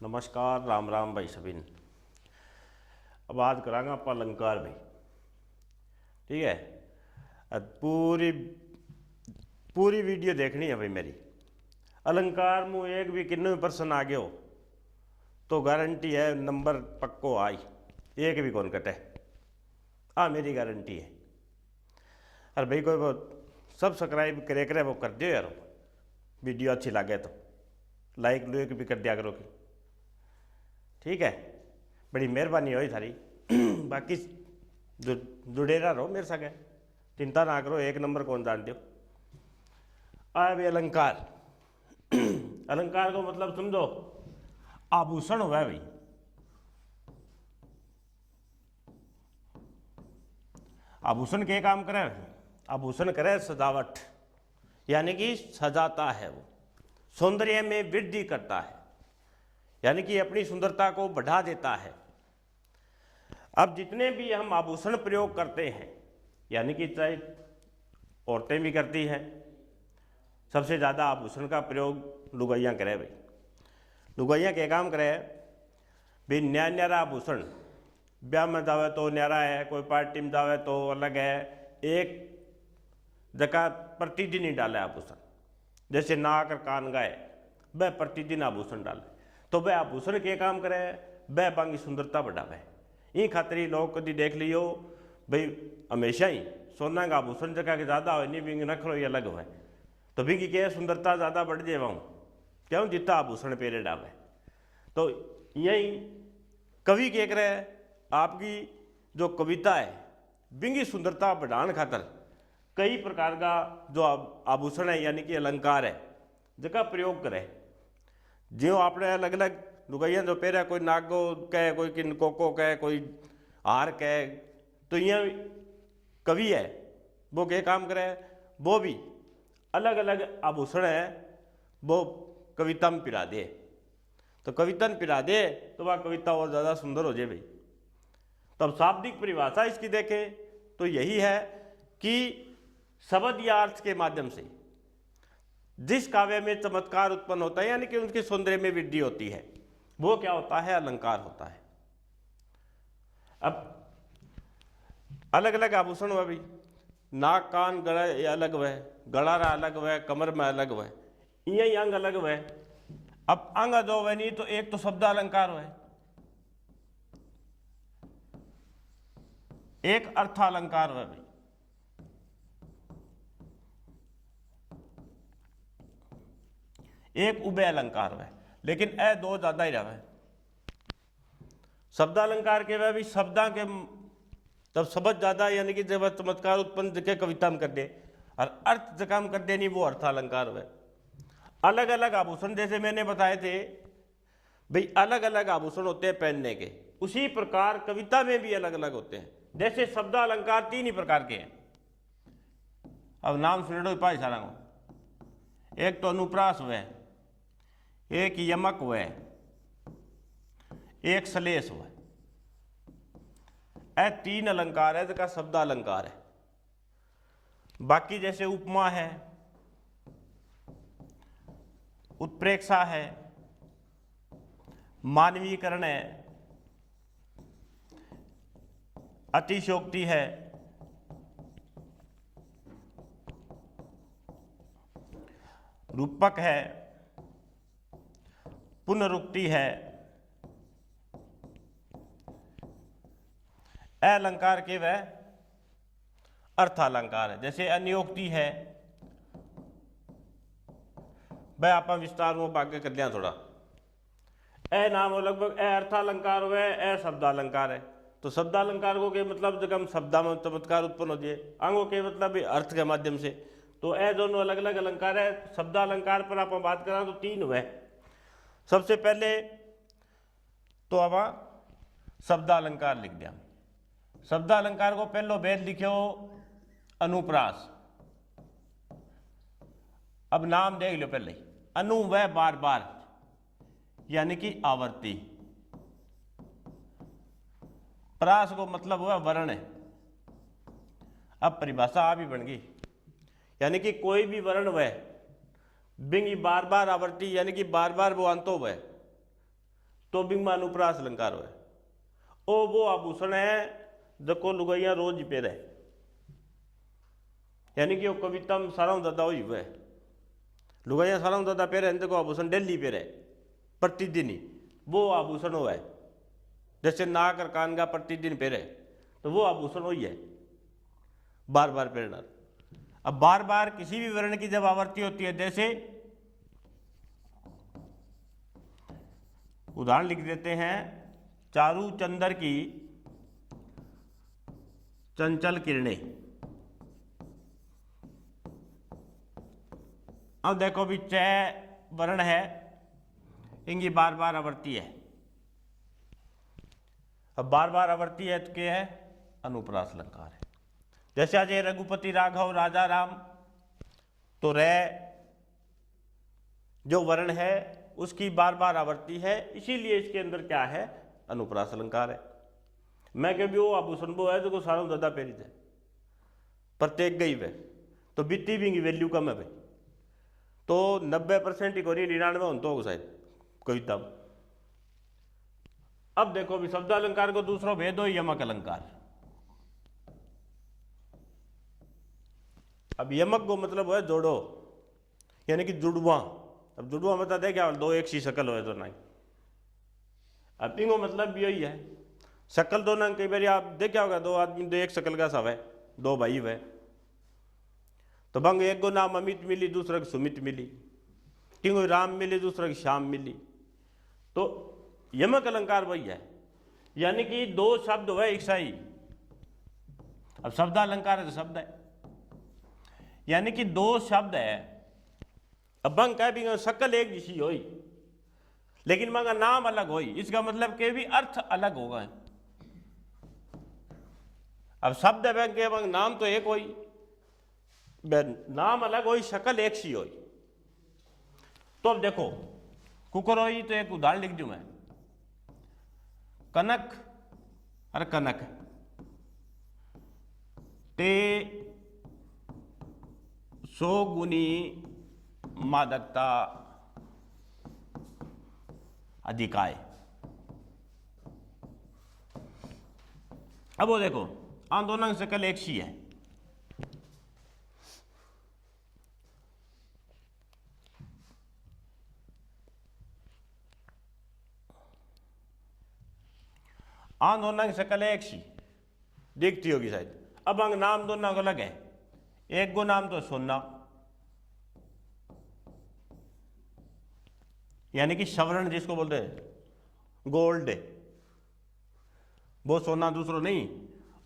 नमस्कार, राम राम भाई सभी ने। अब बात करांगा आप अलंकार में, ठीक है। अब पूरी पूरी वीडियो देखनी है भाई मेरी। अलंकार में एक भी किन्नू पर्सन आ गए हो तो गारंटी है नंबर पक्को आई, एक भी कौन कटे। मेरी गारंटी है। अरे भाई कोई वो सब्सक्राइब करे वो कर दियो यार, वीडियो अच्छी लगे तो लाइक लुइक भी कर दिया करो कि, ठीक है। बड़ी मेहरबानी हो थारी। बाकी जुड़ेरा रहो मेरे संग, चिंता ना करो, एक नंबर कौन जान दो। भाई अलंकार। अलंकार को मतलब समझो, आभूषण हुआ भाई। आभूषण के काम करे? आभूषण करे सजावट, यानी कि सजाता है, वो सौंदर्य में वृद्धि करता है, यानी कि अपनी सुंदरता को बढ़ा देता है। अब जितने भी हम आभूषण प्रयोग करते हैं, यानी कि चाहे औरतें भी करती हैं, सबसे ज़्यादा आभूषण का प्रयोग लुगाइयाँ करे भाई। लुगाइयाँ क्या काम करे भाई? न्यारा न्यारा आभूषण, ब्याह में जावे तो न्यारा है, कोई पार्टी में जावे तो अलग है। एक जगह प्रतिदिन ही डाले आभूषण, जैसे नाक और कान गाए वह प्रतिदिन आभूषण डाले, तो वह आभूषण के काम करे, वह बांगी सुंदरता बढ़ावे। ये खातिर लोग कभी देख लियो भाई, हमेशा ही सोना का आभूषण जगह के ज़्यादा हो, नहीं बिंग नखरो ये अलग हो, तो बिंगी के सुंदरता ज़्यादा बढ़ जाए वहाँ, क्यों? जितना आभूषण पेरे डावे। तो यही कवि कह रहे हैं, आपकी जो कविता है बिंगी सुंदरता बढ़ाने खातर कई प्रकार का जो आभूषण है, यानी कि अलंकार है, जगह प्रयोग करे। जो आपने अलग अलग लुगाइयाँ जो पेरा, कोई नागो कहे, कोई किन कोको कहे, कोई हार कहे, तो यहाँ कवि है वो क्या काम करे, वो भी अलग अलग आभूषण है वो कविता में पिरा दे। तो कविता में पिरा दे तो वह कविता और ज़्यादा सुंदर हो जाए भाई। तब शाब्दिक परिभाषा इसकी देखें तो यही है कि शब्द या अर्थ के माध्यम से जिस काव्य में चमत्कार उत्पन्न होता है, यानी कि उनके सौंदर्य में वृद्धि होती है, वो क्या होता है? अलंकार होता है। अब अलग अलग आभूषण हुआ भाई, नाक कान गला ये अलग हुआ, गलारा अलग हुआ, कमर में अलग हुआ, यही अंग अलग हुआ। अब अंग जो हुआ नहीं तो एक तो शब्द अलंकार हुआ, एक अर्थ अलंकार हुआ भाई। एक उभय अलंकार है, लेकिन ए दो ज्यादा ही रहा। शब्द अलंकार के वह भी शब्दा के तब शब्द ज्यादा, यानी कि जब चमत्कार उत्पन्न जगह कविता में कर दे, और अर्थ जगह में कर दे नहीं, वो अर्थ अलंकार है। अलग अलग आभूषण जैसे मैंने बताए थे भाई, अलग अलग आभूषण होते हैं पहनने के, उसी प्रकार कविता में भी अलग अलग होते हैं। जैसे शब्द अलंकार तीन ही प्रकार के हैं। अब नाम सुन पाई सारा को, एक तो अनुप्रास हुआ, एक यमक हुआ, एक सलेस हुआ। यह तीन अलंकार है जिसका शब्द अलंकार है। बाकी जैसे उपमा है, उत्प्रेक्षा है, मानवीकरण है, अतिशयोक्ति है, रूपक है, पुनरुक्ति है, अलंकार के वह अर्थालंकार है। जैसे अन्योक्ति है, वह आप विस्तार में भाग्य कर लिया थोड़ा। ए नाम लगभग ए अर्थालंकार हुआ, ए शब्दालंकार है। तो शब्दालंकार को के मतलब जब हम शब्दा में चमत्कार उत्पन्न हो जाए, अंगों के मतलब अर्थ के माध्यम से, तो ए दोनों अलग अलग अलंकार है। शब्दालंकार पर आप बात करें तो तीन हुए। सबसे पहले तो अब शब्दालंकार लिख दिया। शब्दालंकार को पहलो भेद लिखो अनुप्रास। अब नाम देख लो पहले, अनु वह बार बार, यानी कि आवर्ती। प्रास को मतलब हुआ वर्ण है। अब परिभाषा आ भी बन गई, यानी कि कोई भी वर्ण वह बिंग बार बार आवर्ती, यानी कि बार बार वो अंतो वह तो बिंग में अनुप्रास अलंकार हुआ। ओ वो आभूषण है जको लुगाइया रोज ही पहरे, यानी कि वो कविता में सारा दादा वही हुआ है। लुगाइया सारा दादा पहरे देखो आभूषण डेली पहरे प्रतिदिन ही, वो आभूषण हुआ है। जैसे नाक और कान का प्रतिदिन पहरे तो वो आभूषण वही है, बार बार पहनना। अब बार बार किसी भी वर्ण की जब आवृत्ति होती है, जैसे उदाहरण लिख देते हैं, चारू चंदर की चंचल किरणें। अब देखो भी च वर्ण है, इनकी बार बार आवृत्ति है। अब बार बार आवृत्ति है तो क्या है, अनुप्रास अलंकार है। जैसे आज रघुपति राघव राजा राम, तो रे जो वर्ण है उसकी बार बार आवृत्ति है, इसीलिए इसके अंदर क्या है, अनुप्रास अलंकार है। मैं कभी वो आभूषण वो है जो सारा ज्यादा पेरित है, प्रत्येक गई वे तो बीती भी की वैल्यू कम है भाई, तो 90% ही कोरी 99 होता होगा शायद कविता। अब देखो भी शब्द अलंकार को दूसरा भेद हो यमक अलंकार। अब यमक को मतलब है जोड़ो, यानी कि जुड़वा। अब जुड़वा मतलब दे क्या, दो एक सी शकल हो तो नहीं। अब इनको मतलब भी यही है, शकल दो ना, कई बार आप देख क्या होगा, दो आदमी दो एक शकल का सब है, दो भाई है, तो बंग एक को नाम अमित मिली, दूसरा की सुमित मिली, किंग राम मिली, दूसरा की श्याम मिली, तो यमक अलंकार वही है, यानी कि दो शब्द हुए एक सही। अब शब्द अलंकार है तो शब्द है, यानी कि दो शब्द है। अब बंग कह भी शकल एक जैसी होई, लेकिन मंगा नाम अलग होई, इसका मतलब के भी अर्थ अलग होगा। अब शब्द है के बंग नाम तो एक होई, नाम अलग होई, शकल एक सी होई। तो अब देखो कुकर होई, तो एक उदाहरण लिख दूं मैं, कनक अरे कनक ते 100 गुनी मादकता अधिकाय। अब वो देखो आंदोलन शकल एक सी है, आंदोलन शकल एक सी दिखती होगी शायद। अब अंग नाम दोनों को अलग है, एक को नाम तो सोना, यानी कि सवर्ण जिसको बोलते हैं गोल्ड, वो सोना दूसरो नहीं,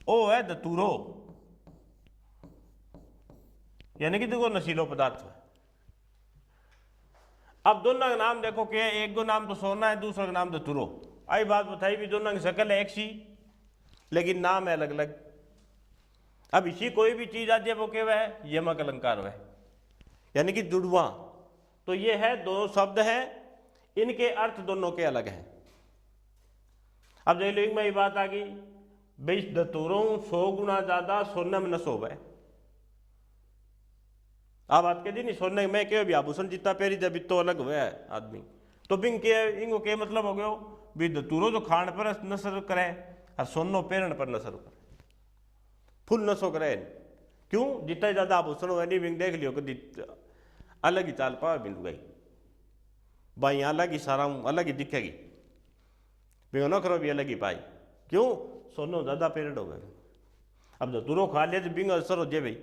ओ है दतूरो, यानी कि देखो नशीलो पदार्थ है। अब दोनों का नाम देखो क्या, एक को नाम तो सोना है, दूसरा का नाम दतूरो। आई बात बताई भी दोनों की शकल है एक सी, लेकिन नाम है अलग अलग। अब इसी कोई भी चीज आज वो क्या है, यमक अलंकार है, यानी कि जुड़वा। तो ये है दोनों शब्द हैं, इनके अर्थ दोनों के अलग हैं। अब जैसे में ये बात आ गई, 20 दतूरों 100 गुना ज्यादा सोने में नशोब है। आप बात कह दी नहीं, सोने में क्यों भी आभूषण जितना पेरी जब तो अलग हुआ है आदमी, तो बिंग के इनको के मतलब हो गया भी दतूरो जो खान पर नशर करे और सोनो पेरण पर नशर करे, फुल नशो करे। क्यों, जितना ज्यादा आभूषण हुआ नहीं बिंग देख लियो कभी अलग ही चाल पावे बिंदु गई भाई, अलग ही सारा अलग ही दिखेगी, बिंग नखरो भी अलग ही पाई। क्यों, सोनो ज्यादा पेरिड हो गए। अब दतूरो खा ले तो बिंग असर हो जाए भाई,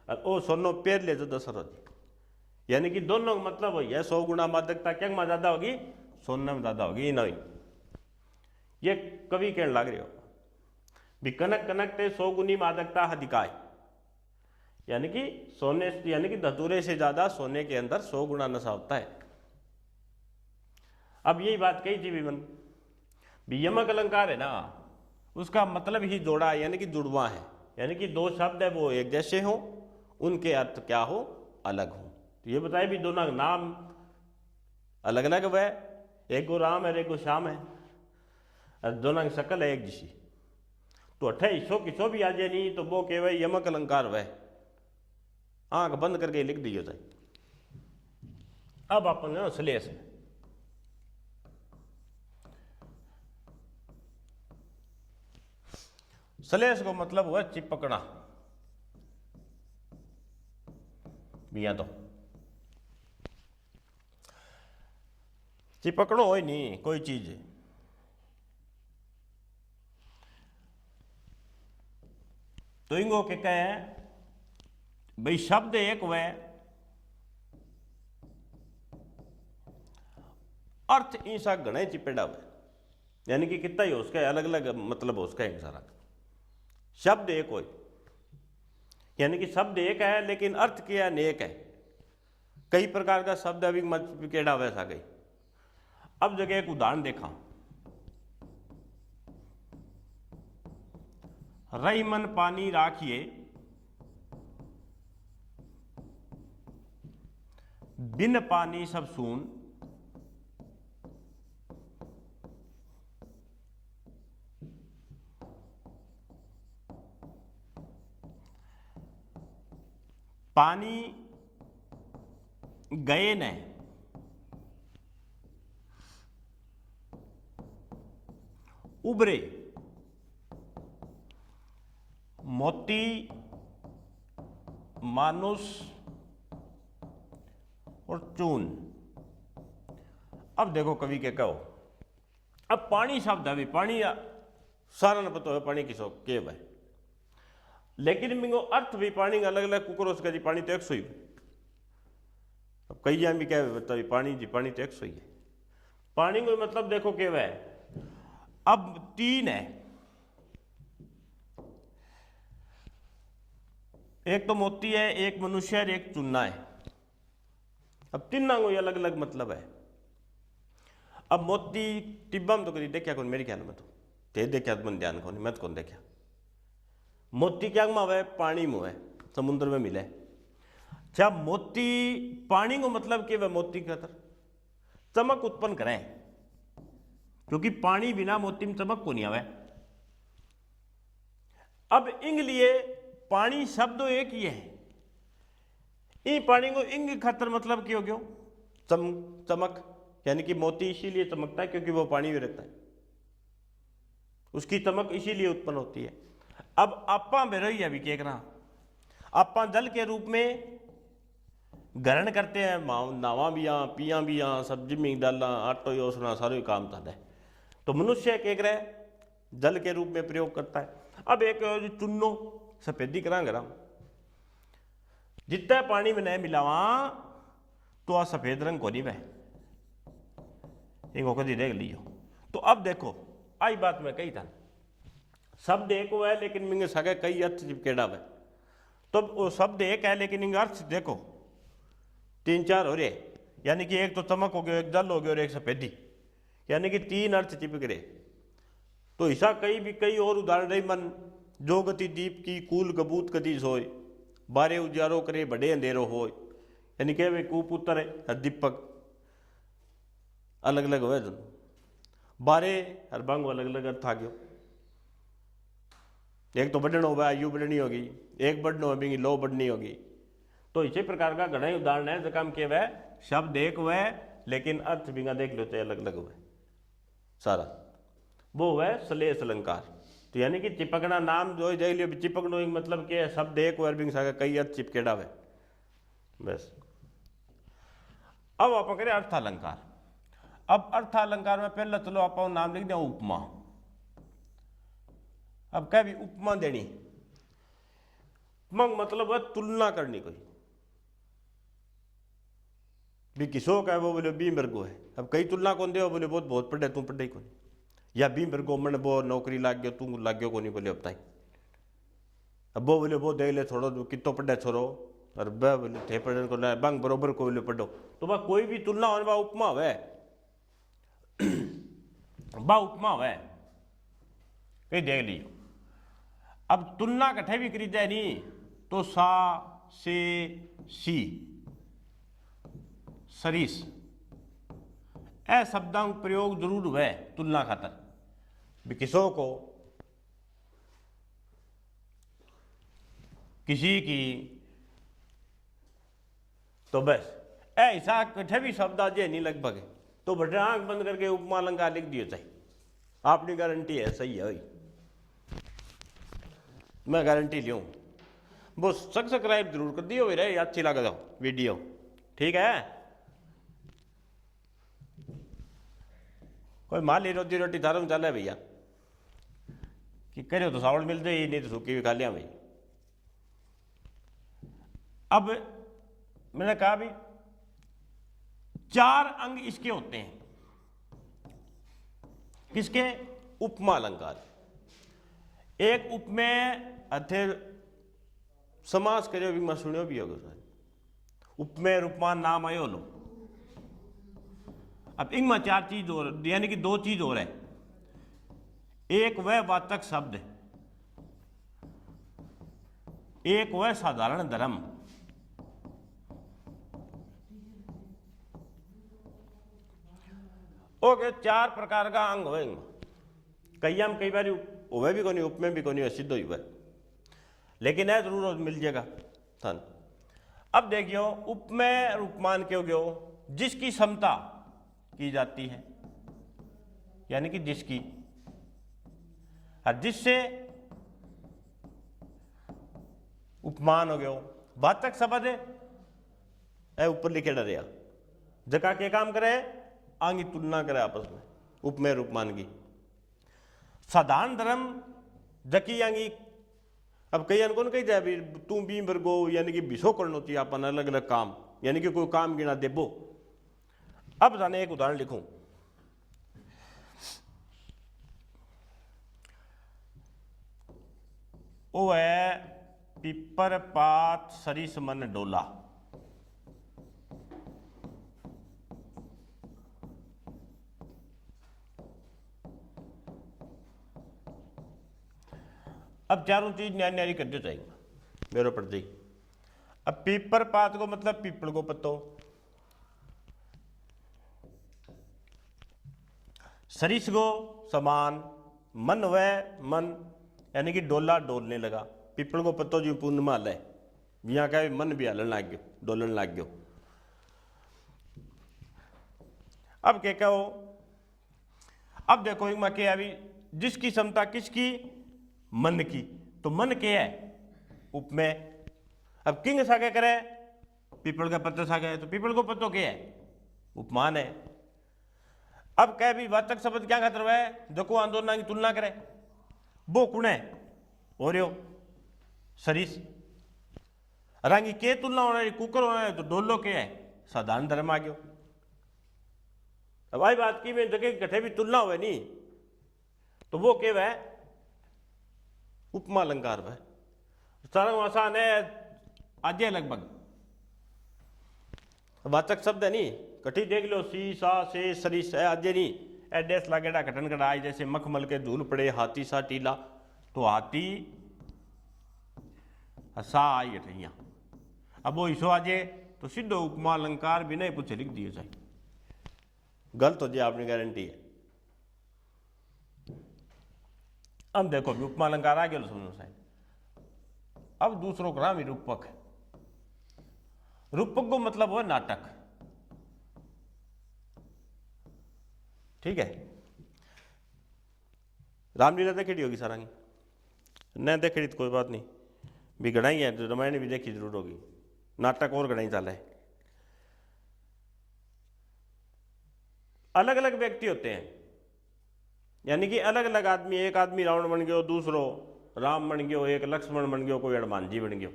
और ओ सोनो पेर ले तो असर हो जाए, यानी कि दोनों का मतलब वही है। 100 गुना मादकता क्या में ज्यादा होगी, सोने में ज्यादा होगी नहीं। ये कवि कहने लग रहे हो भी कनक कनक ते 100 गुनी मादकता अधिकाय, यानी कि सोने, यानी कि धतूरे से ज्यादा सोने के अंदर 100 गुना नशा होता है। अब यही बात कही थी विमन भी यमक अलंकार है ना, उसका मतलब ही जोड़ा है, यानी कि जुड़वा है, यानी कि दो शब्द है वो एक जैसे हो, उनके अर्थ क्या हो, अलग हो। तो ये बताए भी दोनों का नाम अलग अलग वह, एक को राम है एक को श्याम है, और दोनों की शकल है एक जैसी। तो 2800 किसो भी आ जाए नहीं तो वो केवल यमक अलंकार वह, आंख बंद करके लिख दियो जाए। अब अपन श्लेष सलेस को मतलब हुआ चिपकना बिया तो चिपकनो हो ही नहीं कोई चीज। तो इनको क्या कहे भाई शब्द एक वह अर्थ ईसा घने चिपेड़ा हुआ, यानी कि कितना ही हो उसका अलग अलग मतलब हो उसका एक सारा। शब्द एक हो यानी कि शब्द एक है लेकिन अर्थ क्या अनेक है। कई प्रकार का शब्द अभी मत केड़ा वैसा गई। अब जगह एक उदाहरण देखा, रही मन पानी राखिए बिन पानी सब सून, पानी गए न उभरे, मोती मानुष और चून। अब देखो कवि के कहो, अब पानी शब्द है, पानी सारा न पता है पानी किसो के है, लेकिन मिंगो अर्थ भी पानी का अलग अलग कुकर उसका जी पानी तो एक सौ ही। अब कई जहाँ भी क्या बता पानी जी पानी तो एक सौ ही है। पानी को मतलब देखो के है, अब तीन है, एक तो मोती है, एक मनुष्य है, एक चुन्ना है। अब तीनों को अलग अलग मतलब है। अब मोती टिब्बा में तो कभी देखा कौन मेरे ख्याल में तो ते देखा मन ध्यान कौन मैं तो कौन देखा। मोती क्या में है पानी में है समुद्र में मिले। जब मोती पानी को मतलब कि वह मोती का चमक उत्पन्न करें, क्योंकि पानी बिना मोती में चमक को नहीं आवे। अब इंग लिए पानी शब्द एक ही है, इन पानी को इंग खातर मतलब क्यों क्यों चमक, यानी कि मोती इसीलिए चमकता है क्योंकि वो पानी में रहता है, उसकी चमक इसीलिए उत्पन्न होती है। अब आपा बेरोई अभी क्या करना, आपा जल के रूप में ग्रहण करते हैं, नावा भी यहाँ पिया भी यहाँ सब्जी में डालना आटो योसना सारे काम था है। तो मनुष्य क्या करे जल के रूप में प्रयोग करता है। अब एक चुन्नो सफेदी करा जितना पानी में नहीं मिलावा तो आ सफेद रंग को नहीं वह इनको कभी देख लियो। तो अब देखो आई बात मैं कही था, शब्द एक हुआ है लेकिन मिंगे सगे कई अर्थ चिपकेड़ा है। तो वो शब्द एक है लेकिन इनका अर्थ देखो तीन चार हो रहे, यानी कि एक तो चमक हो गया, एक जल हो गया और एक सफेदी, यानी कि तीन अर्थ चिपक रहे। तो ऐसा कई और उदाहरण रही मन, जो गति दीप की कूल कबूत कदी सोय, बारे उजारो करे बड़े अंधेरो हो, यानी कि वे कुपुत्र है दीपक अलग अलग हो बारे हर बंग अलग अलग अर्थ आ गयो। एक तो बढ़न होगा आयु बढ़नी होगी, एक बढ़न होगी लो बढ़नी होगी। तो इसी प्रकार का घना उदाहरण है जब हम के वह शब्द एक हुआ लेकिन अर्थ बिना देख लेते अलग अलग हुए सारा, वो हुआ सलेस अलंकार। तो यानी कि चिपकना नाम जो देख लियो चिपकनो मतलब के शब्द एक हुआ बिंग सागा कई अर्थ चिपकेड़ा हुए बस। अब आप करें अर्थालंकार। अब अर्थालंकार में पहले चलो आप नाम लिख दें उपमा। अब क्या भी उपमा देनी, उपमा मतलब है तुलना करनी कोई भी किसो का है वो बोले बी मृगो है। अब कई तुलना कौन दे बोले बहुत पढ़े तू पढ़े कौन, या बी मृगो मन वो नौकरी लाग गयो तू लाग गयो कौन बोले अब ताई। अब वो बोले वो देख ले थोड़ो कितो पढ़े छोरो और ब बोले थे पढ़ने को ना बंग बरोबर को बोले पढ़ो। तो वह कोई भी तुलना होने बा उपमा है बा उपमा है कहीं देख लियो। अब तुलना कठे भी करी जाए नहीं तो सा से सी सरीस ए शब्दों का प्रयोग जरूर हुआ तुलना खातर भी किसों को किसी की। तो बस ऐसा कठे भी शब्द आज नहीं लगभग है तो बटे आंख बंद करके उपमा अलंकार लिख दियो चाहिए, आपकी गारंटी है सही है भाई। मैं गारंटी लूँ। वो सब्सक्राइब जरूर कर दियो मेरे, अच्छी लग जाओ वीडियो, ठीक है। कोई माली रोजी रोटी थारों चल है भैया, कि करो तो सावल मिलते ही, नहीं तो सूखी भी खा लिया भाई। अब मैंने कहा भी 4 अंग इसके होते हैं, किसके? उपमा अलंकार। एक उपमेय अथे समास करो भी, मैं सुनियो भी होगा सर, उपमेय उपमान नाम आयो लो। अब इनमें 4 चीज और, यानी कि 2 चीज और है। एक वह वाचक शब्द, एक वह साधारण धर्म। ओके, 4 प्रकार का अंग हुए। कई बार वह भी कोनी, उपमेय भी कोनी, सिद्ध ही हुआ, लेकिन है जरूर मिल जाएगा धन। अब देखियो, उपमेय उपमान क्यों गयो? जिसकी समता की जाती है, यानी कि जिसकी, और जिससे उपमान हो गयो। वाचक शब्द है ऊपर लिखे डरिया, जगह के काम करे, आंगी तुलना करे आपस में, उपमेय उपमान की। साधारण धर्म जकी आंगी, अब कई अनकोन कही जाए भी तू भी वर्गो, यानी कि बिसो करना चाहिए अपन अलग अलग काम, यानी कि कोई काम गिना देबो। अब जाने एक उदाहरण लिखूं, वो है पिपर पात सरिस मन डोला। अब चारों चीज न्यारी न्यारी कर दो चाहिए मेरे प्रति। अब पीपर पात को मतलब पीपल को पत्तो, सरिस को समान, मन वह मन, यानी कि डोला डोलने लगा। पीपल को पत्तो जो पूर्ण में हल है, यहाँ क्या मन भी हलन लाग गयो, डोलन लाग गयो। अब क्या कहो, अब देखो एक में क्या अभी, जिसकी क्षमता किसकी? मन की। तो मन क्या है? उपमेय। अब किंग सा क्या करे? पीपल का पत्ता सा गए, तो पीपल को पत्तो क्या है? उपमान है। अब कह भी वाचक शब्द क्या खातर है? देखो आंदोलन की तुलना करे, वो कुण है? और यो सरिस। रंगी के तुलना होना है, कुकर होना है, तो डोलो क्या है? साधारण धर्म आ गयो। अब आई बात की में जगह कठे भी तुलना हुए नहीं, तो वो क्या है? उपमा अलंकार है। सरल आसान है, आज लगभग वाचक शब्द है नहीं, कठी देख लो, सी सा से सरिस है, आज नहीं एडेस लागेड़ा घटन घटाई, जैसे मखमल के धूल पड़े हाथी सा टीला, तो हाथी सा आई अठैया। अब वो ईसो आजे तो सीधो उपमा अलंकार भी नहीं पूछे लिख दिए जाए, गलत हो जाए आपने गारंटी है। अब देखो उपमा अलंकार आ गया समझो साहब। अब दूसरों का नाम रूपक है। रूपक को मतलब हो नाटक, ठीक है। रामलीला देखी होगी सारा की, न देखी तो कोई बात नहीं, भी गढ़ाई है तो रामायण भी देखी जरूर होगी, नाटक और गढ़ाई चाल है। अलग अलग व्यक्ति होते हैं, यानी कि अलग अलग आदमी, एक आदमी रावण बन गयो, दूसरो राम बन गयो, एक लक्ष्मण बन गयो, कोई हनुमान जी बन गयो।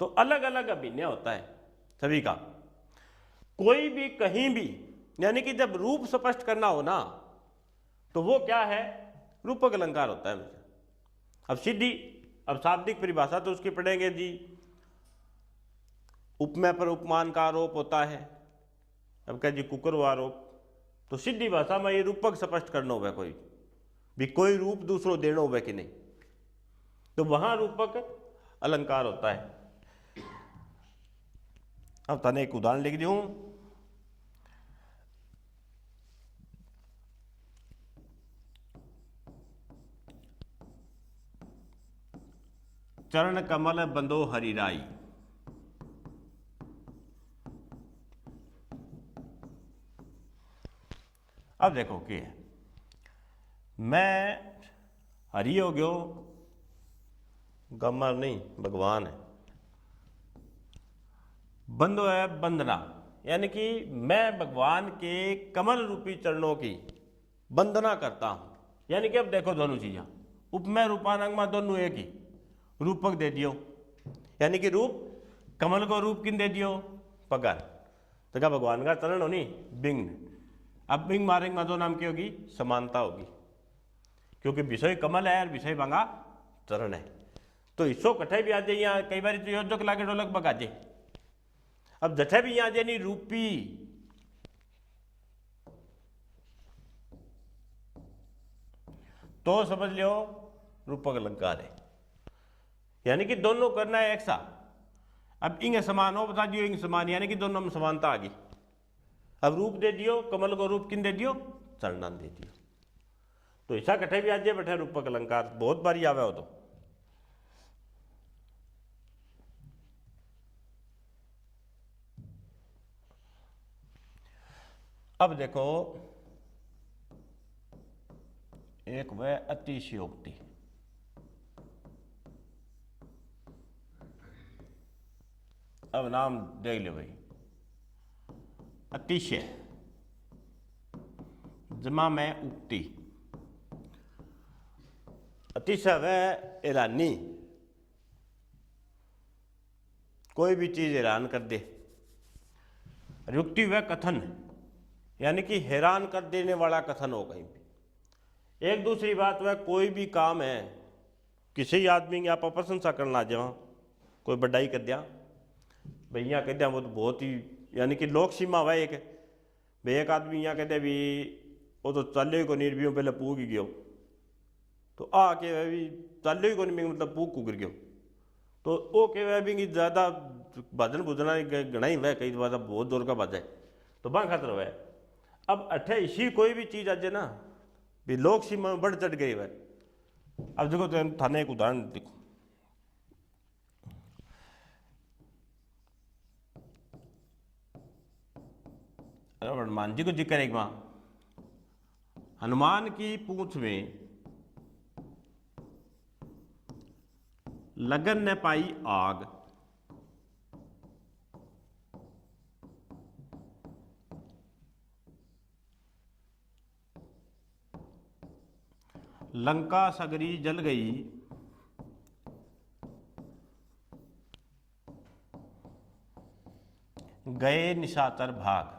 तो अलग अलग अभिनय होता है सभी का। कोई भी कहीं भी, यानी कि जब रूप स्पष्ट करना हो ना, तो वो क्या है? रूपक अलंकार होता है। अब सीधी, अब शाब्दिक परिभाषा तो उसकी पढ़ेंगे जी, उपमेय पर उपमान का आरोप होता है। अब क्या जी कुकर वो आरोप, तो सीधी भाषा में ये रूपक स्पष्ट करना होगा, कोई भी कोई रूप दूसरो देना होगा कि नहीं, तो वहां रूपक अलंकार होता है। अब तने एक उदाहरण लिख दूं, चरण कमल बंदो हरिराई। अब देखो क्या है, मैं हरि हो गयो, गमर नहीं, भगवान है। बंदो है बंदना, यानी कि मैं भगवान के कमल रूपी चरणों की वंदना करता हूं। यानी कि अब देखो दोनों चीज़ें, उपमेय रूपानंग में दोनों एक ही रूपक दे दियो, यानी कि रूप कमल को रूप किन दे दियो, पगार। तो क्या भगवान का चरण होनी बिंग, अब बिंग मारेंगे में दो नाम की होगी, समानता होगी, क्योंकि विषय कमल है और विषय बांगा चरण है। तो इसो कठे भी आ जाए यहाँ, कई बार तो योजक लागे ढोलक बगा जाए। अब जठे भी यहाँ जानी रूपी, तो समझ लो रूपक अलंकार है, यानी कि दोनों करना है एक सा। अब इंग समान हो बता दियो, इंग समान यानी कि दोनों में समानता आ गई। अब रूप दे दियो, कमल को रूप किन दे दियो, चरणान दे दियो। तो ऐसा कठे भी आज बैठे रूपक अलंकार बहुत बारी आवे हो। तो अब देखो एक वह अतिशयोक्ति, अब नाम देख लो भाई, अतिशय जमा में उक्ति। अतिशय वह ऐलानी, कोई भी चीज हैरान कर दे। युक्ति वह कथन, यानी कि हैरान कर देने वाला कथन हो कहीं भी। एक दूसरी बात वह कोई भी काम है, किसी आदमी की आप प्रशंसा करना जाओ, कोई बढ़ाई कर दिया भैया कह दिया वो तो बहुत ही, यानी कि लोक सीमा वह एक भाई, एक आदमी यहाँ कहते भी वो तो चाले को नहीं भी पहले पूग ही गयो, तो आके वह भी चाले को नहीं मतलब पूग कुकर गयो, तो वो के वह भी ज़्यादा भजन भुजना गणा ही वह कई बार बहुत जोर का भज है, तो बां खातर वह। अब अठे इसी कोई भी चीज़ आज ना भी लोक सीमा में बढ़ चढ़ गई वह। अब देखो तो थाने एक उदाहरण देखो, हनुमान जी को जिक्र एक मां, हनुमान की पूंछ में लगन न पाई आग, लंका सगरी जल गई, गए निशाचर भाग।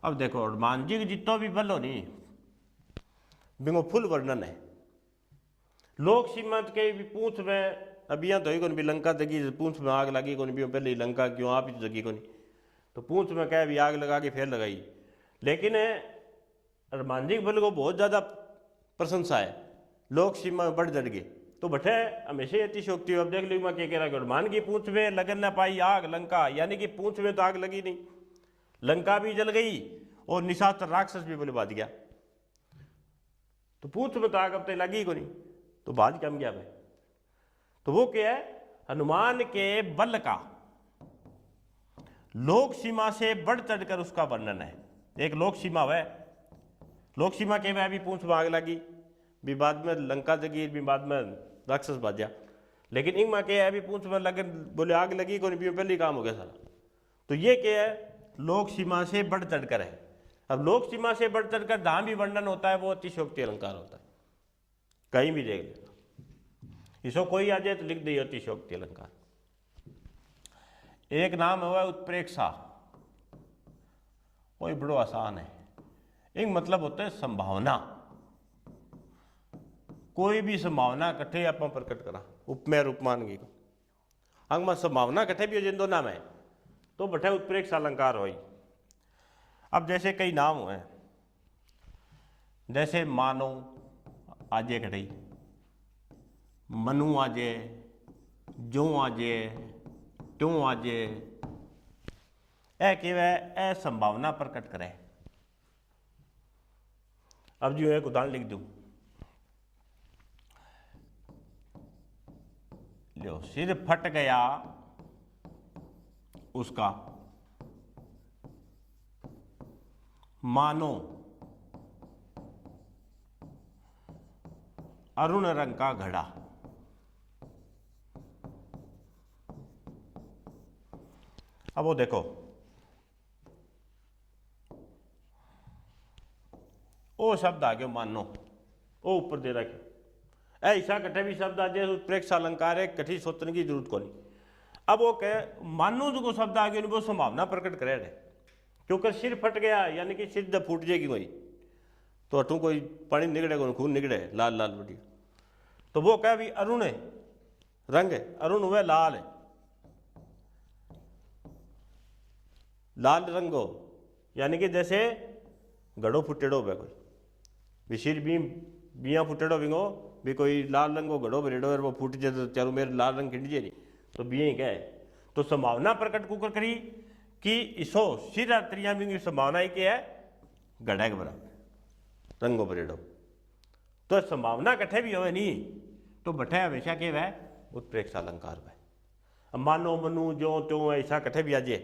अब देखो हनुमान जी के जितो भी बल हो नहीं बिंगो फुल वर्णन है। लोक सीमा के भी पूंछ में, अब यहाँ तो ही कौन भी लंका जगी, पूंछ में आग लगी कौन भी, पहले लंका क्यों आप ही जगी कौन, तो पूंछ में क्या भी आग लगा के फिर लगाई। लेकिन हनुमान जी के बल को बहुत ज़्यादा प्रशंसा है, लोक सीमा में बढ़ जड़ गए, तो बठे हमेशा ही अतिशोक्ति। अब देख लो मैं क्या कह रहा हूँ, हनुमान की पूंछ में लगन न पाई आग लंका, यानी कि पूंछ में तो आग लगी नहीं, लंका भी जल गई और निशाचर राक्षस भी बोले बाज गया। तो पूंछ में तो आग अब तक लगी को नहीं, तो बाज कम गया भाई। तो वो क्या है, हनुमान के बल का लोक सीमा से बढ़ चढ़कर उसका वर्णन है। एक लोक सीमा वह, लोक सीमा के वह भी पूंछ में आग लगी, भी बाद में लंका जगी, भी बाद में राक्षस बाजा। लेकिन इन माँ के अभी पूंछ में लगे बोले आग लगी को नहीं, पहले ही काम हो गया सारा। तो ये क्या है, लोक सीमा से बढ़ चढ़कर है। अब लोक सीमा से बढ़ चढ़कर जहां भी वर्णन होता है वो अतिशयोक्ति अलंकार होता है, कहीं भी देख लेना। इसको कोई आ जाए तो लिख दिए अतिशयोक्ति अलंकार। एक नाम हुआ उत्प्रेक्षा, वही बड़ो आसान है। एक मतलब होता है संभावना, कोई भी संभावना कठे आप प्रकट करा, उपमेय रूपमान की अंग में संभावना कठे भी हो जिन दो नाम है तो बठे उत्प्रेक्षा अलंकार हो। अब जैसे कई नाम हुए, जैसे मानो आजे कठई, मनु आजे, जो आजे, त्यों आजे, ए वह संभावना प्रकट करे। अब जो एक उदाहरण लिख दूं, लो सिर फट गया उसका, मानो अरुण रंग का घड़ा। अब वो देखो, ओ शब्द आ गया मानो, ओ ऊपर दे रखे ऐसा कटे भी शब्द आ जाए उत्प्रेक्षा अलंकार है, कठी सोचने की जरूरत को नहीं। अब वो कहे मानो जो को शब्द आ गया वो संभावना प्रकट करे है, क्योंकि सिर फट गया यानी कि सिर जब फूट जाएगी कोई तो अठू कोई पानी निकले कोई खून निकले लाल लाल बढ़िया, तो वो कह भी अरुण है रंग है, अरुण हुआ लाल है, लाल रंग हो यानी कि जैसे गड़ो फुटेड़ो हो कोई भी सिर भी बिया फुटेड़ो बिंगो भी कोई लाल रंग हो गड़ो बरेड़ो वो फूट जाए तो चारों मेरे लाल रंग खिंड जाए तो बिया ही क्या है। तो संभावना प्रकट कुकर करी कि इसो सिर त्रिया बिंग संभावना ही क्या है गड़ा के बराबर रंगो बरेड़ो। तो संभावना कट्ठे भी हो नहीं तो बठे हमेशा के वह उत्प्रेक्षा अलंकार वह मानो मनु जो त्यों ऐसा कट्ठे भी आ जाए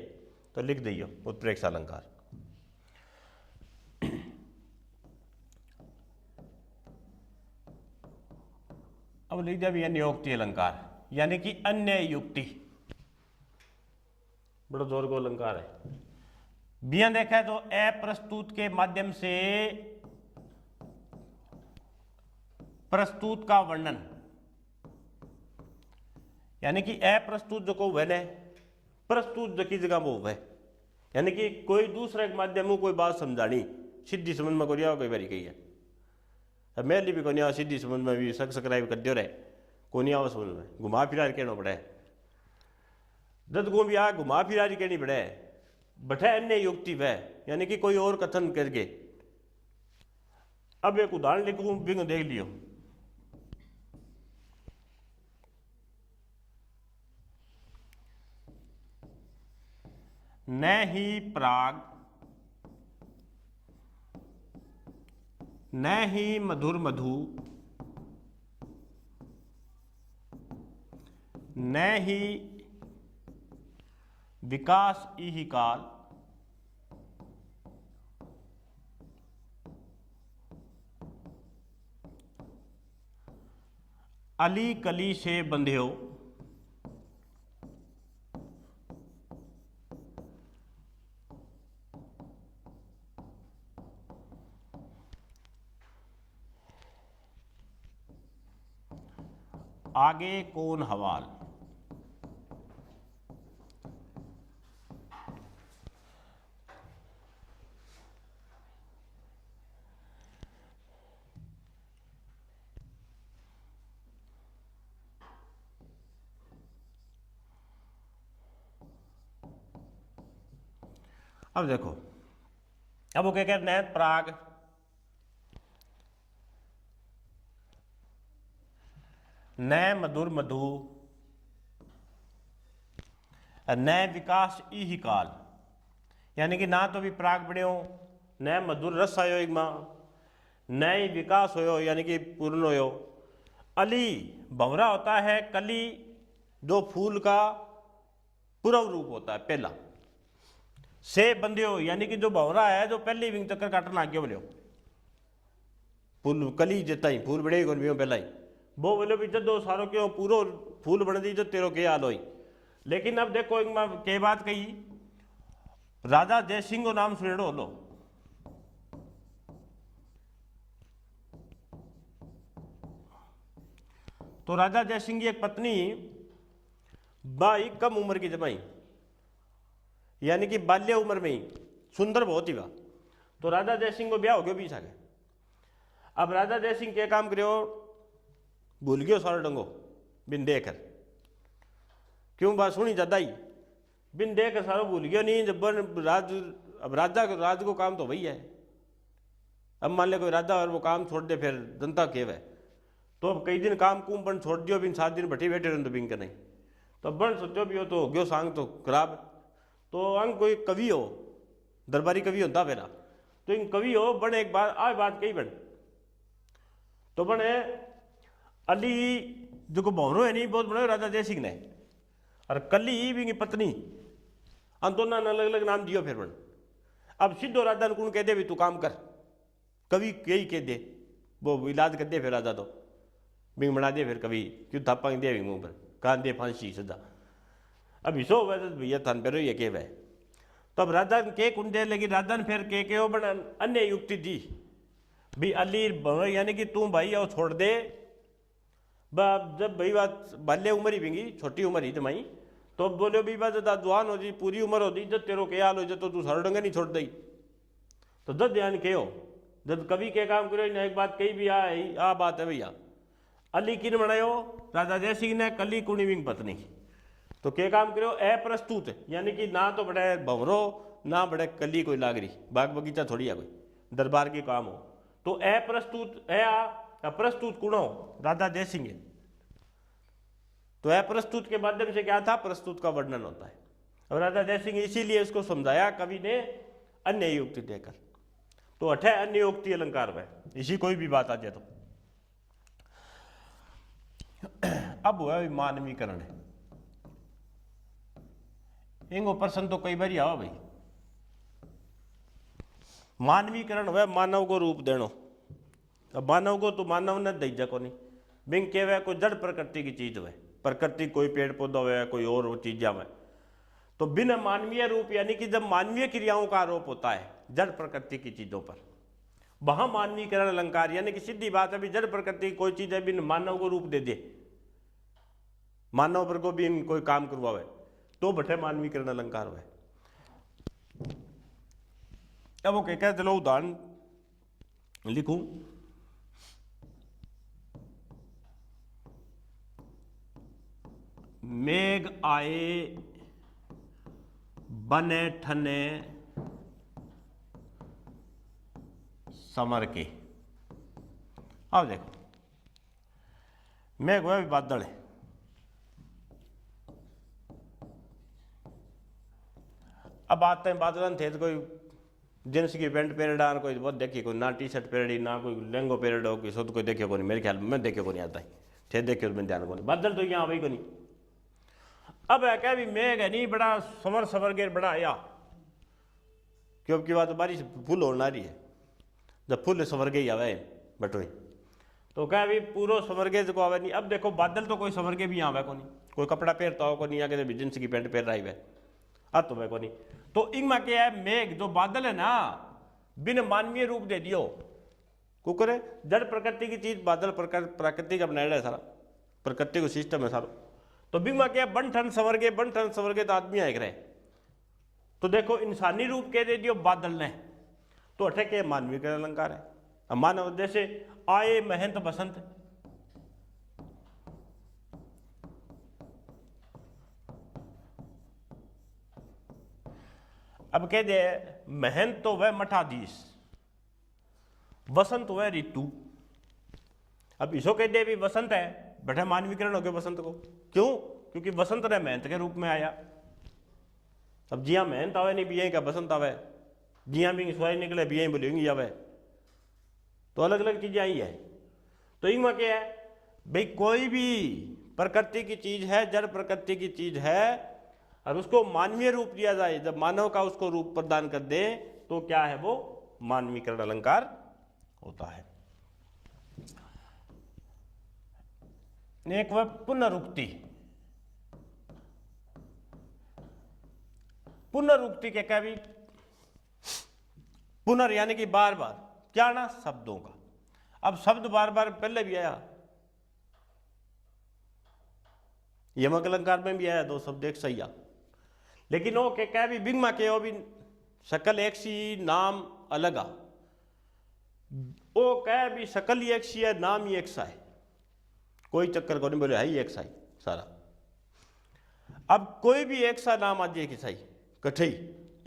तो लिख दियो उत्प्रेक्षा अलंकार। अब लिख दिया भी नियोक्ति अलंकार यानी कि अन्य युक्ति, बड़ा जोर को अलंकार है। बिया देखा है तो अप्रस्तुत के माध्यम से प्रस्तुत का वर्णन यानी कि अप्रस्तुत जो को वह प्रस्तुत जो की जगह वो वह यानी कि कोई दूसरे के माध्यम में कोई बात समझानी सीधी समझ में कोई कई बारी कही है मेरे भी कोई सीधी समझ में भी सब्सक्राइब कर दो रहे कोई आओ समझ में घुमा फिरा कहना पड़े जद को भी आ घुमा फिरा कहनी पड़े बठे अन्य युक्ति वह यानी कि कोई और कथन करके। अब एक उदाहरण लिखूं बिंग देख लियो, न ही प्राग न ही मधुर मधु न ही विकास इहि काल अली कली से बंध्यो आगे कौन हवाल। अब देखो, अब वो क्या कहते हैं प्राग न मधुर मधु न विकास इहि काल यानी कि ना तो भी प्राग बने हो न मधुर रस आयो एक माँ न ही विकास हो यानी कि पूर्ण हो। अली भंवरा होता है, कली जो फूल का पूर्व रूप होता है पहला, से बंध्यो यानी कि जो भंवरा है जो पहले विंग चक्कर काटने लग गया बोलो फूल कली जितना ही फूल बड़े भी पहला ही वो बोलो भी जदो सारो क्यों पूरो फूल बन दी जो तेरो के हाल होई। लेकिन अब देखो एक मां के बात कही राजा जयसिंह को नाम सुनेड़ो लो, तो राजा जयसिंह की एक पत्नी बाई कम उम्र की जमाई यानी कि बाल्य उम्र में ही सुंदर बहुत ही बा, तो राजा जयसिंह को ब्याह हो गया बीच आगे। अब राजा जयसिंह क्या काम करो भूल गयो सारा डंगो बिन देकर, क्यों बात सुनी ज्यादा ही बिन देकर सारा भूल गयो नहीं जब राज। अब राजा राज को काम तो वही है, अब मान ले कोई राजा और वो काम छोड़ दे फिर जनता केव है, तो अब कई दिन काम कुम बन छोड़ दियो बिन 7 दिन भट्टी बैठे रहे तो बिन के नहीं, तो बन सोचो भी हो तो गयो सांग तो खराब। तो अंग कोई कवि हो दरबारी कवि होता पहला, तो इन कवि हो बन एक बात आज बात कही बन तो बने अली जो को भंवरो है नहीं बहुत बड़े राजा जयसिंह ने और कली भी पत्नी अन दोनों ने अलग अलग नाम दियो फिर बन। अब सीधो राजा कौन कह दे भी तू काम कर, कवि यही कह दे, वो इलाज कर दे फिर राजा तो बिंग बना दे, फिर कभी क्यों थापा दे भी मुंह पर कान दे फांसी सजा। अब इसो भैया थान पे ये के भाई। तो अब राजा ने के कुंडे लगी, राजा ने फिर के वो बना अन्य युक्ति दी भी अली यानी कि तू भाई और छोड़ दे। जब भाई बात बाल्य उम्र ही बिंगी, छोटी उम्र ही जमाई, तो बोलो भी बात जवान हो जी, पूरी उम्र हो दी, जब तेरो के हाल हो जाए तो तू सारा डंगा नहीं छोड़ दई। तो जब ध्यान के हो, जब कभी के काम करो ना, एक बात कही भी आ बात है भैया। अली किन बनायो, राजा जय सिंह ने कली कुणी विंग पत्नी। तो के काम करो अप्रस्तुत, यानी कि ना तो बड़े भंवरो ना बड़े कली कोई लागरी, बाग बगीचा थोड़ी है कोई, दरबार के काम हो। तो अप्रस्तुत अप्रस्तुत कुण हो राजा जय सिंह। तो अप्रस्तुत के माध्यम से क्या था, प्रस्तुत का वर्णन होता है। और राजा जय सिंह इसीलिए इसको समझाया कवि ने अन्य युक्ति देकर। तो अठे अन्य युक्ति अलंकार में इसी कोई भी बात आ जाए तो। अब हुआ मानवीकरण है, इंगो प्रश्न तो कई बार आओ भाई। मानवीकरण हुआ मानव को रूप देनो। अब मानव को तो मानव ने दई जा को नहीं, बिंग के कोई जड़ प्रकृति की चीज हुए, प्रकृति कोई पेड़ पौधा हुआ कोई और चीजा हुआ। तो बिना मानवीय रूप यानी कि जब मानवीय क्रियाओं का आरोप होता है जड़ प्रकृति की चीजों पर, वहां मानवीकरण अलंकार, यानी कि सीधी बात है भी जड़ प्रकृति कोई चीज है बिन मानव को रूप दे दे, मानव पर को भी कोई काम करवावे तो बठे मानवीकरण अलंकार हुए। अब वो क्या चलो उदाहरण लिखूं। मेघ आए बने ठने समर के। अब देखो मेघ हुआ भी बादल है, अब आते हैं बादल थे तो कोई जींस की पैंट पहन डाल, कोई बहुत देखी कोई ना टी शर्ट पहनी ना कोई लहंगो पहन हो, कोई सो कोई देखे को नहीं, मेरे ख्याल में देखे को नहीं आता है थे, देखे मैं ध्यान को नहीं, बादल तो यहाँ वही को नहीं। अब है क्या भी मेघ है नहीं बड़ा सवर के बड़ा आया, क्योंकि बात बारिश फुल होना रही है, जब फुल सवर के ही आवे बटोई तो क्या भी पूरा सवर के को आवे नहीं। अब देखो बादल तो कोई सवर के भी आवे को नहीं, कोई कपड़ा पहनता हो को नहीं, आगे जींस की पैंट पहन रही है तो मैं को नहीं। तो इनमें क्या है, मेघ जो बादल है ना बिन मानवीय रूप दे दियो कुकर है, जड़ प्रकृति की चीज बादल प्रकृति का बनाया है सारा, प्रकृति को सिस्टम है सारा। तो बिंग क्या बन ठन सवर के तो आदमी आए रहे। तो देखो इंसानी रूप कह दे दियो बादल ने, तो अठे के मानवीकरण अलंकार है। अब मानव जैसे आए महंत बसंत, अब कह दे महंत तो वह मठाधीश, वसंत वह ऋतु। अब इसो कह दे भी वसंत है, बैठे मानवीकरण हो गया वसंत को, क्यों? क्योंकि वसंत ने महंत के रूप में आया। अब जिया महंत आवे नहीं बिया का वसंत आवे, जिया भी स्वाई निकले बिया बोलेंगी आवे, तो अलग अलग चीजें आई है। तो इनमें क्या है भाई, कोई भी प्रकृति की चीज है, जड़ प्रकृति की चीज है, और उसको मानवीय रूप दिया जाए, जब मानव का उसको रूप प्रदान कर दे तो क्या है वो मानवीकरण अलंकार होता है। एक वह पुनरुक्ति, पुनरुक्ति के क्या भी पुनर् यानी कि बार बार, क्या ना शब्दों का। अब शब्द बार बार पहले भी आया, यमक अलंकार में भी आया, दो शब्द एक सही आ, लेकिन वो क्या भी बिंग के वो भी शकल एक सी नाम अलग आ, वो क्या भी शकल ही एक सी है नाम ही एक सा है, कोई चक्कर को नहीं, बोले है ही एक सा ही सारा। अब कोई भी एक सा नाम आ जाए कि सही कठई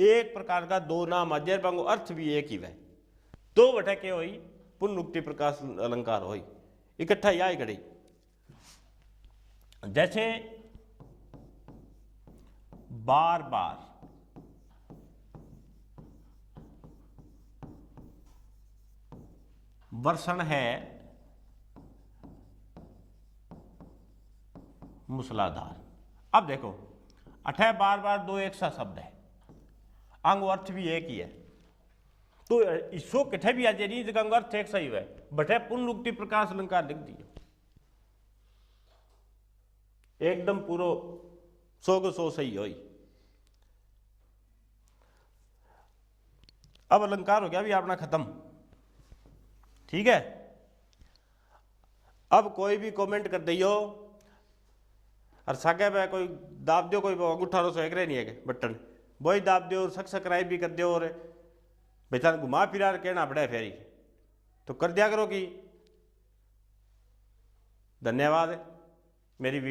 एक प्रकार का दो नाम आ जाए बांगो अर्थ भी एक ही वह, दो बटे के हो पुनरुक्ति प्रकाश अलंकार हो इकट्ठा या घड़ी। जैसे बार बार, वर्षण है मूसलाधार। अब देखो अठे बार बार दो एक सा शब्द है, अंग अर्थ भी एक ही है, तो इसो कठे भी आज नहीं जगह अर्थ एक सही है बटे पुनरुक्ति प्रकाश अलंकार लिख दिए एकदम पूरो 100 सही हो। अब अलंकार हो गया भी अपना खत्म, ठीक है। अब कोई भी कमेंट कर दियो और सागे पे कोई दाब दो, कोई अंगूठा रो सेक रहे नहीं है बटन वही दाब दो, सब्सक्राइब भी कर दो और बेचारा घुमा फिरा कहना पड़े फेरी तो कर दिया करो कि। धन्यवाद मेरी वीडियो